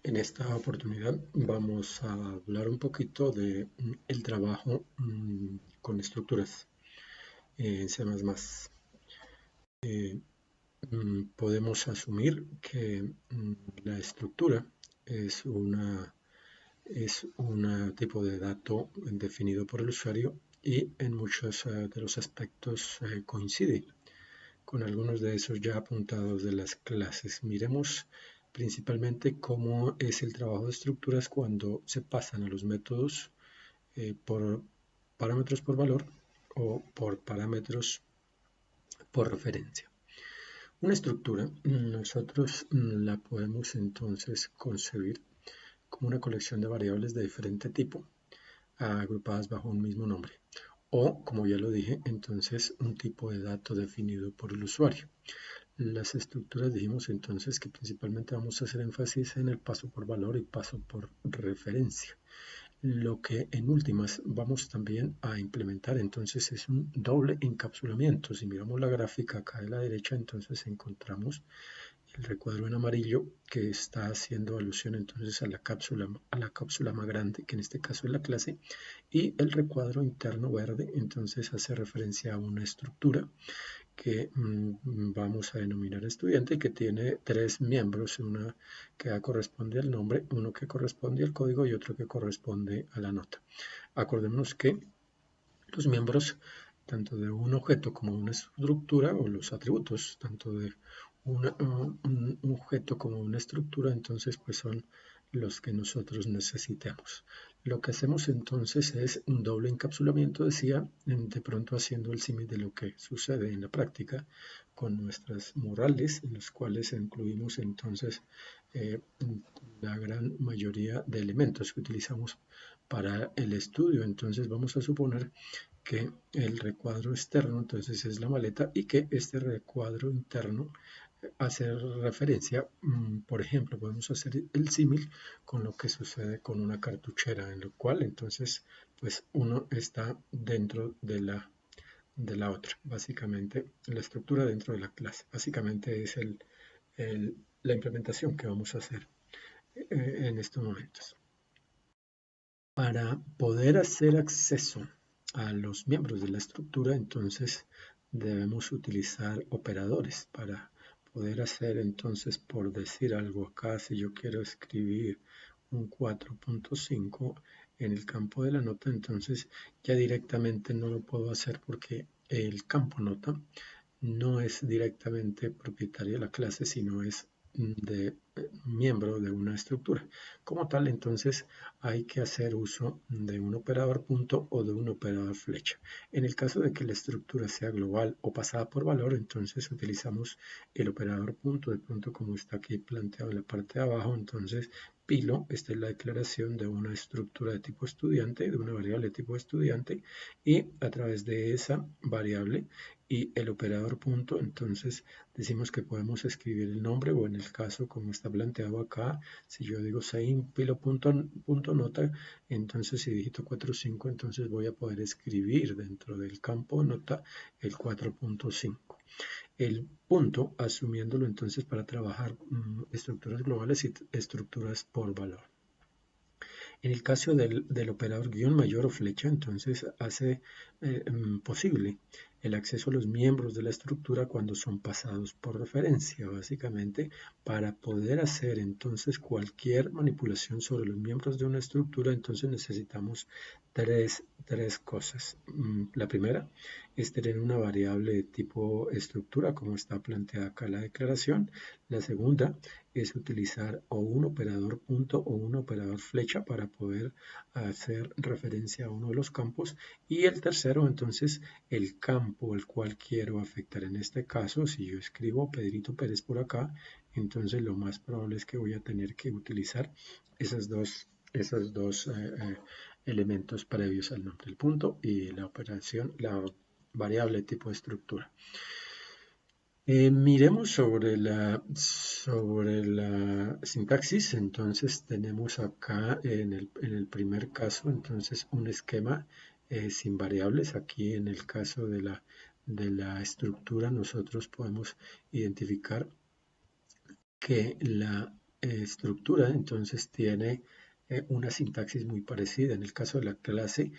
En esta oportunidad vamos a hablar un poquito de el trabajo con estructuras en C++. Eh, Podemos asumir que la estructura es un tipo de dato definido por el usuario y en muchos de los aspectos coincide con algunos de esos ya apuntados de las clases. Miremos principalmente cómo es el trabajo de estructuras cuando se pasan a los métodos por parámetros por valor o por parámetros por referencia. Una estructura nosotros la podemos entonces concebir como una colección de variables de diferente tipo agrupadas bajo un mismo nombre. O, como ya lo dije, entonces un tipo de dato definido por el usuario. Las estructuras dijimos entonces que principalmente vamos a hacer énfasis en el paso por valor y paso por referencia. Lo que en últimas vamos también a implementar entonces es un doble encapsulamiento. Si miramos la gráfica acá de la derecha, entonces encontramos el recuadro en amarillo que está haciendo alusión entonces a la cápsula más grande, que en este caso es la clase, y el recuadro interno verde entonces hace referencia a una estructura que vamos a denominar estudiante, que tiene tres miembros, una que corresponde al nombre, uno que corresponde al código y otro que corresponde a la nota. Acordémonos que los miembros, tanto de un objeto como una estructura, o los atributos, tanto de un objeto como una estructura, entonces pues son los que nosotros necesitamos. Lo que hacemos entonces es un doble encapsulamiento, decía, de pronto haciendo el símil de lo que sucede en la práctica con nuestras morales, en los cuales incluimos entonces eh, la gran mayoría de elementos que utilizamos para el estudio. Entonces vamos a suponer que el recuadro externo entonces es la maleta y que este recuadro interno hace referencia, por ejemplo, podemos hacer el símil con lo que sucede con una cartuchera, en lo cual entonces pues uno está dentro de la otra, básicamente la estructura dentro de la clase, básicamente es la implementación que vamos a hacer en estos momentos. Para poder hacer acceso a los miembros de la estructura, entonces debemos utilizar operadores para poder hacer entonces, por decir algo acá, si yo quiero escribir un 4.5 en el campo de la nota, entonces ya directamente no lo puedo hacer porque el campo nota no es directamente propietario de la clase, sino es de miembro de una estructura. Como tal, entonces hay que hacer uso de un operador punto o de un operador flecha. En el caso de que la estructura sea global o pasada por valor, entonces utilizamos el operador punto, de pronto como está aquí planteado en la parte de abajo, entonces pilo, esta es la declaración de una estructura de tipo estudiante, de una variable de tipo estudiante, y a través de esa variable y el operador punto, entonces decimos que podemos escribir el nombre o en el caso como está planteado acá, si yo digo pilo punto nota, entonces si digito 4.5, entonces voy a poder escribir dentro del campo nota el 4.5. El punto, asumiéndolo entonces para trabajar estructuras globales y estructuras por valor. En el caso del operador guión mayor o flecha, entonces hace posible el acceso a los miembros de la estructura cuando son pasados por referencia, básicamente, para poder hacer entonces cualquier manipulación sobre los miembros de una estructura, entonces necesitamos tres cosas. La primera es tener una variable de tipo estructura, como está planteada acá en la declaración. La segunda es utilizar o un operador punto o un operador flecha para poder hacer referencia a uno de los campos. Y el tercero, entonces, el campo al cual quiero afectar. En este caso, si yo escribo Pedrito Pérez por acá, entonces lo más probable es que voy a tener que utilizar esos dos elementos previos al nombre, el punto y la operación, la variable tipo de estructura. Miremos sobre la sintaxis. Entonces tenemos acá en el primer caso entonces un esquema sin variables. Aquí en el caso de la estructura nosotros podemos identificar que estructura entonces tiene una sintaxis muy parecida. En el caso de la clase,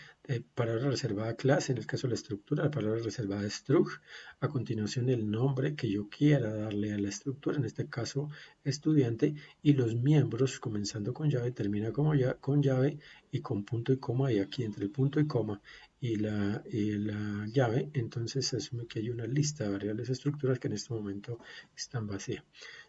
palabra reservada clase; en el caso de la estructura, la palabra reservada struct. A continuación, el nombre que yo quiera darle a la estructura, en este caso estudiante, y los miembros, comenzando con llave, termina como con llave y con punto y coma, y aquí entre el punto y coma y la llave, entonces se asume que hay una lista de variables estructuras que en este momento están vacías.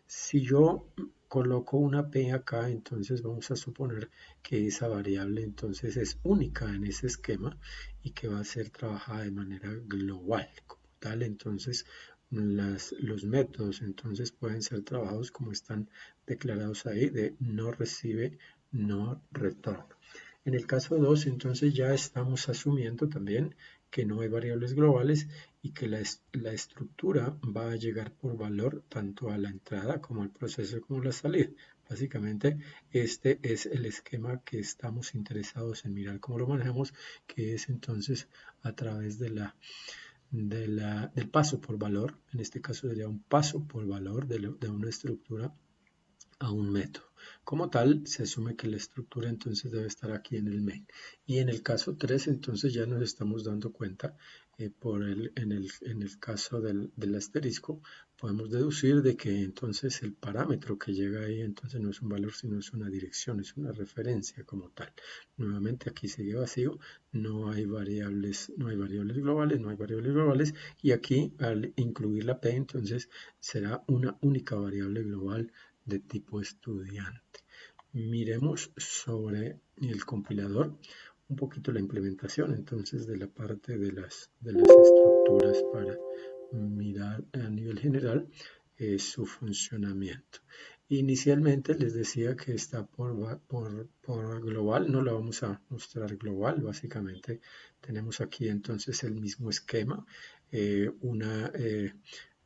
Si yo coloco una P acá, entonces vamos a suponer que esa variable entonces es única en ese esquema y que va a ser trabajada de manera global como tal. Entonces los métodos entonces pueden ser trabajados como están declarados ahí, de no recibe, no retorna. En el caso 2, entonces ya estamos asumiendo también que no hay variables globales y que la estructura va a llegar por valor tanto a la entrada como al proceso como a la salida. Básicamente este es el esquema que estamos interesados en mirar cómo lo manejamos, que es entonces a través del paso por valor. En este caso sería un paso por valor de una estructura a un método. Como tal, se asume que la estructura entonces debe estar aquí en el main. Y en el caso 3, entonces ya nos estamos dando cuenta, en el caso del asterisco, podemos deducir de que entonces el parámetro que llega ahí entonces no es un valor, sino es una dirección, es una referencia como tal. Nuevamente aquí sigue vacío, no hay variables globales, no hay variables globales, y aquí al incluir la P entonces será una única variable global de tipo estudiante. Miremos sobre el compilador un poquito la implementación entonces de la parte de las estructuras para mirar a nivel general su funcionamiento. Inicialmente les decía que está por global, no lo vamos a mostrar global. Básicamente tenemos aquí entonces el mismo esquema,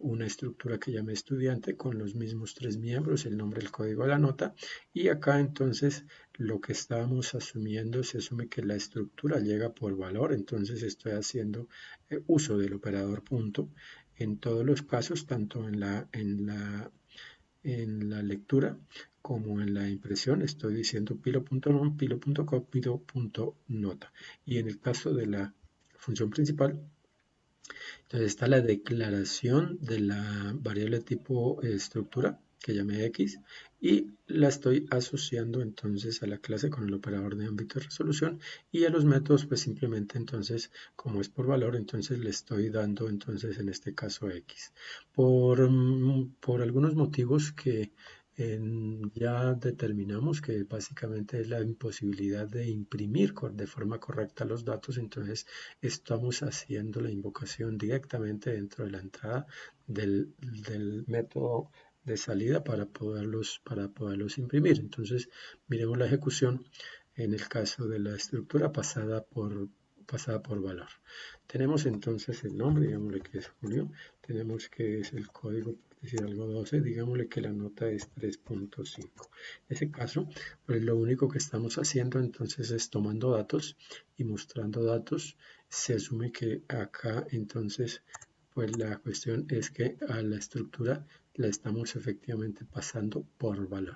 una estructura que llame estudiante con los mismos 3 miembros, el nombre, el código, la nota, y acá entonces lo que estamos asumiendo, se asume que la estructura llega por valor, entonces estoy haciendo uso del operador punto en todos los casos, tanto en la lectura como en la impresión. Estoy diciendo pilo.nom, pilo.co, pilo.nota. Y en el caso de la función principal, entonces está la declaración de la variable tipo estructura que llamé X, y la estoy asociando entonces a la clase con el operador de ámbito de resolución, y a los métodos pues simplemente entonces como es por valor entonces le estoy dando entonces en este caso X. Por algunos motivos que ya determinamos, que básicamente es la imposibilidad de imprimir de forma correcta los datos, entonces estamos haciendo la invocación directamente dentro de la entrada del método de salida para poderlos imprimir. Entonces, miremos la ejecución en el caso de la estructura pasada por valor. Tenemos entonces el nombre, digámosle que es Julio. Tenemos que es el código, por decir algo, 12. Digámosle que la nota es 3.5. En ese caso, pues lo único que estamos haciendo entonces es tomando datos y mostrando datos. Se asume que acá entonces pues la cuestión es que a la estructura la estamos efectivamente pasando por valor.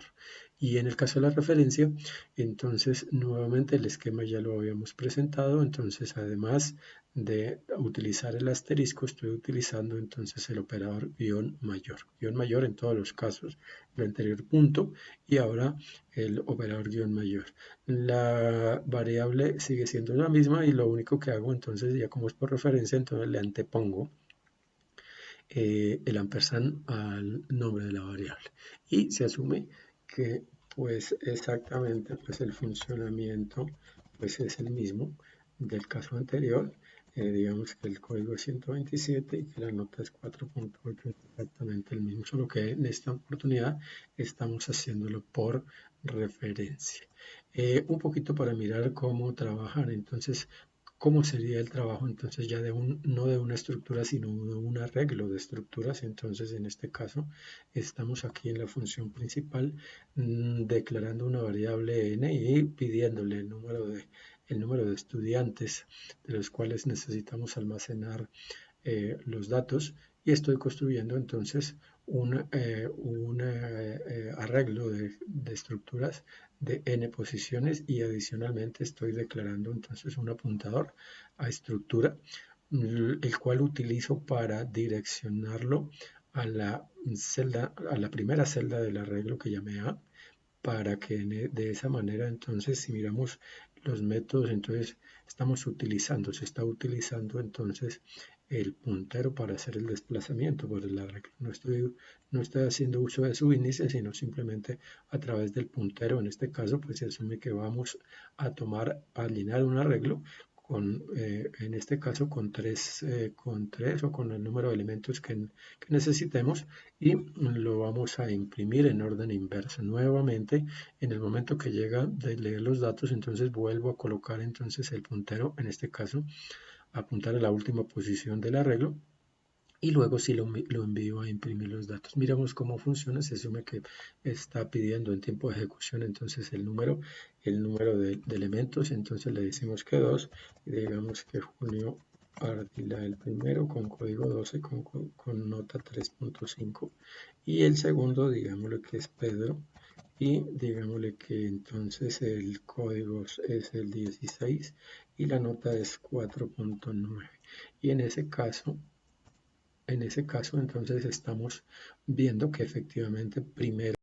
Y en el caso de la referencia, entonces nuevamente el esquema ya lo habíamos presentado. Entonces además de utilizar el asterisco, estoy utilizando entonces el operador guión mayor en todos los casos, el anterior punto y ahora el operador guión mayor. La variable sigue siendo la misma, y lo único que hago entonces, ya como es por referencia, entonces le antepongo el ampersand al nombre de la variable, y se asume que pues exactamente pues el funcionamiento pues es el mismo del caso anterior. Digamos que el código es 127 y que la nota es 4.8, es exactamente el mismo, solo que en esta oportunidad estamos haciéndolo por referencia. Un poquito para mirar cómo trabajar entonces. ¿Cómo sería el trabajo entonces ya no de una estructura, sino de un arreglo de estructuras? Entonces, en este caso, estamos aquí en la función principal, declarando una variable n y pidiéndole el número de estudiantes de los cuales necesitamos almacenar los datos, y estoy construyendo entonces un arreglo de estructuras de n posiciones y adicionalmente estoy declarando entonces un apuntador a estructura, el cual utilizo para direccionarlo a la celda, a la primera celda del arreglo que llamé A, para que de esa manera entonces si miramos los métodos entonces se está utilizando entonces el puntero para hacer el desplazamiento por el arreglo. No estoy haciendo uso de su índice, sino simplemente a través del puntero. En este caso, pues se asume que vamos a alinear un arreglo en este caso con tres o con el número de elementos que necesitemos y lo vamos a imprimir en orden inverso. Nuevamente, en el momento que llega de leer los datos, entonces vuelvo a colocar entonces el puntero, en este caso, apuntar a la última posición del arreglo y luego sí lo envío a imprimir los datos. Miramos cómo funciona, se asume que está pidiendo en tiempo de ejecución entonces el número de elementos, entonces le decimos que 2 y digamos que Junio Ardila el primero con código 12 con nota 3.5 y el segundo digámosle que es Pedro y digámosle que entonces el código es el 16 y la nota es 4.9 y en ese caso entonces estamos viendo que efectivamente primero